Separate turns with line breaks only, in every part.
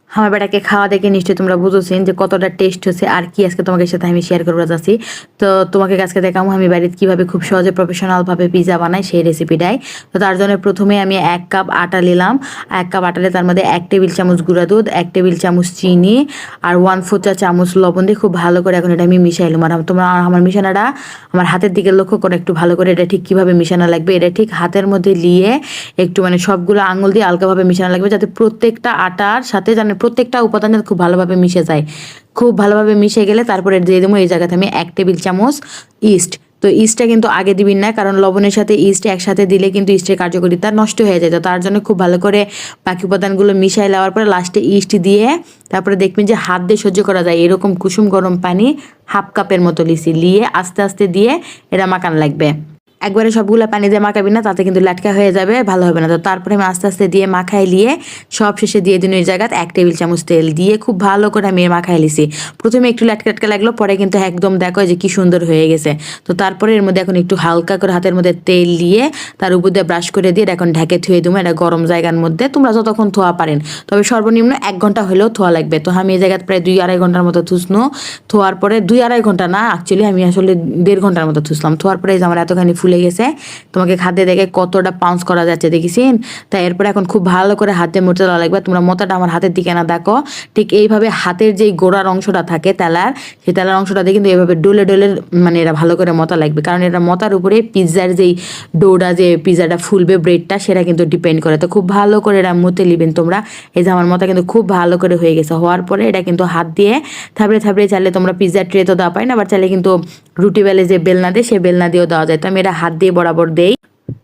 আমার বেটাকে খাওয়া দেখে নিশ্চয়ই তোমরা বুঝেছেন যে কতটা টেস্ট হচ্ছে আর কি আজকে তোমাদের সাথে আমি শেয়ার করবো যাচ্ছি। তো তোমাকে আজকে দেখাবো আমি বাড়িতে কীভাবে খুব সহজে প্রফেশনালভাবে পিৎজা বানাই সেই রেসিপিটাই। তো তার জন্য প্রথমে আমি 1 কাপ আটা নিলাম। 1 কাপ আটা নিয়ে তার মধ্যে 1 টেবিল চামচ গুঁড়া দুধ, 1 টেবিল চামচ চিনি আর 1/4 চা চামচ লবণ দিয়ে খুব ভালো করে এখন এটা আমি মিশাইলাম। আর তোমরা আমার মিশানোটা আমার হাতের দিকে লক্ষ্য করে একটু ভালো করে এটা ঠিক কীভাবে মিশানো লাগবে, এটা ঠিক হাতের মধ্যে নিয়ে একটু মানে সবগুলো আঙুল দিয়ে হালকাভাবে মিশানো লাগবে, যাতে প্রত্যেকটা আটার সাথে যেন প্রত্যেকটা উপাদান খুব ভালোভাবে মিশে যায়। খুব ভালোভাবে মিশে গেলে তারপরে দিয়ে দেবো এই জায়গাতে আমি 1 টেবিল চামচ ইস্ট। তো ইস্টটা কিন্তু আগে দিবেন না, কারণ লবণের সাথে ইস্ট একসাথে দিলে কিন্তু ইস্টের কার্যকারিতা নষ্ট হয়ে যায়। তো তার জন্য খুব ভালো করে বাকি উপাদানগুলো মিশাই নেওয়ার পরে লাস্টে ইস্ট দিয়ে তারপরে দেখবেন যে হাত দিয়ে সহ্য করা যায় এরকম কুসুম গরম পানি 1/2 কাপের মতো নিয়ে আস্তে আস্তে দিয়ে এটা মাখানো লাগবে। একবারে সবগুলো পানি দিয়ে মাখাবি না, তাতে কিন্তু লাটকা হয়ে যাবে, ভালো হবে না। তো তারপরে আমি আস্তে আস্তে দিয়ে মাখাই নিয়ে সব শেষে দিয়ে দিন ওই জায়গায় 1 টেবিল চামচ তেল দিয়ে খুব ভালো করে আমি মাখাই লিছি। প্রথমে একটু লাটকা লাগলো, পরে কিন্তু একদম দেখো যে কি সুন্দর হয়ে গেছে। তো তারপরে এর মধ্যে এখন একটু হালকা করে হাতের মধ্যে তেল দিয়ে তার উপর দিয়ে ব্রাশ করে দিয়ে এখন ঢেকে থুয়ে দেবো এটা গরম জায়গার মধ্যে। তোমরা যতক্ষণ থোয়া পারেন, তবে সর্বনিম্ন 1 ঘন্টা হলেও থোয়া লাগবে। তো আমি এই জায়গায় প্রায় 2-2.5 ঘন্টার মতো থুসনো। থোয়ার পরে 2-2.5 ঘন্টা না, অ্যাকচুয়ালি আমি আসলে 1.5 ঘন্টার মতো থুসলাম। থোয়ার পরে আমার এতখানি ফুলে গেছে, তোমাকে খাদ্যে দেখে কতটা পাউন্স করা যাচ্ছে দেখেছেন। তাই এরপরে এখন খুব ভালো করে হাতে মরতে দেওয়া লাগবে। তোমরা মোতাটা আমার হাতের দিকে না দেখো, ঠিক এইভাবে হাতের যেই গোড়ার অংশটা থাকে তেলার, সেই তেলার অংশটা দিয়ে কিন্তু এইভাবে ডলে ডলে মানে এটা ভালো করে মতা লাগবে, কারণ এটা মতার উপরে পিৎজার যেই ডোটা যে পিৎজাটা ফুলবে ব্রেডটা সেটা কিন্তু ডিপেন্ড করে। তো খুব ভালো করে এটা মতে নেবেন তোমরা। এই যে আমার মতা কিন্তু খুব ভালো করে হয়ে গেছে। হওয়ার পরে এটা কিন্তু হাত দিয়ে থাবড়ে থাবড়ে চাইলে তোমরা পিৎজার ট্রে তো দেওয়া পাই না, আবার চাইলে কিন্তু রুটি বেলে যে বেলনা দিয়ে সেই বেলনা দিয়েও দেওয়া যায়। তো আমি এটা হাত দিয়ে বরাবর দেই।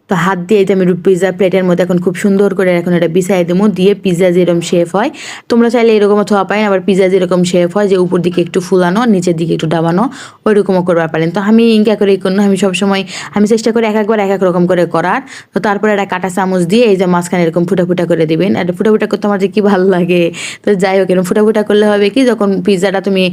তো হাত দিয়ে এই যে আমি পিৎজা প্লেটের মধ্যে এখন খুব সুন্দর করে এখন এটা বিছাই দেবো, দিয়ে পিৎজা যেরকম শেপ হয় তোমরা চাইলে এরকমও থোয়া পাই, আবার পিৎজা যেরকম শেপ হয় যে উপর দিকে একটু ফুলানো নিচের দিকে একটু ডাবানো ওইরকমও করবার পারেন। তো আমি ইনকা করে করুন, আমি সবসময় আমি চেষ্টা করি একবার এক রকম করে করার। তো তারপরে একটা কাঁটা চামচ দিয়ে এই যে মাঝখানে এরকম ফুটা ফুটা করে দিবেন। আর ফুটা ফুটা করতে আমার যে কি ভালো লাগে। তো যাই হোক এরকম ফুটা ফুটা করলে হবে কি, যখন পিৎজাটা তুমি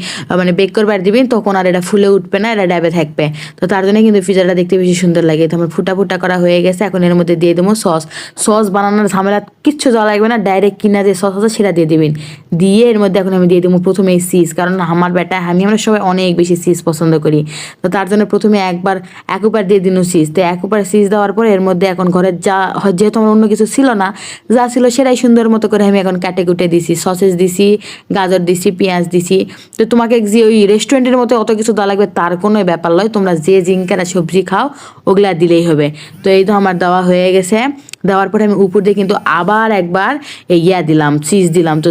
মানে বেক করবার দিবেন তখন আর এটা ফুলে উঠবে না, এটা ডাবে থাকবে। তো তার জন্য কিন্তু পিৎজাটা দেখতে বেশি সুন্দর লাগে। তো আমার ফুটা ফুটা করা হয়ে গেছে। এখন এর মধ্যে দিয়ে দেবো সস। সস বানানোর ঝামেলা কিচ্ছু দেওয়া লাগবে না, ডাইরেক্ট কিনা যে সস আছে সেটা দিয়ে দেবেন। দিয়ে এর মধ্যে এখন আমি দিয়ে দেবো প্রথমে এই চিজ, কারণ আমার বেটা আমরা সবাই অনেক বেশি চিজ পছন্দ করি। তো তার জন্য প্রথমে একবার দিয়ে দিন চিজ। তো একবার চিজ দেওয়ার পরে এর মধ্যে এখন ঘরের যা যেহেতু আমার অন্য কিছু ছিল না, যা ছিল সেটাই সুন্দর মতো করে আমি এখন কাটে কুটে দিছি। সসেস দিছি, গাজর দিছি, পেঁয়াজ দিছি। তো তোমাকে যে ওই রেস্টুরেন্টের মতো অত কিছু দেওয়া লাগবে তার কোনো ব্যাপার নয়, তোমরা যে জিঙ্কারা সবজি খাও ওগুলা দিলেই হবে। তো এই তো আমার দেওয়া হয়ে গেছে। দেওয়ার পরে আমি উপর দিয়ে কিন্তু আবার একবার দিলাম চিজ দিলাম। তো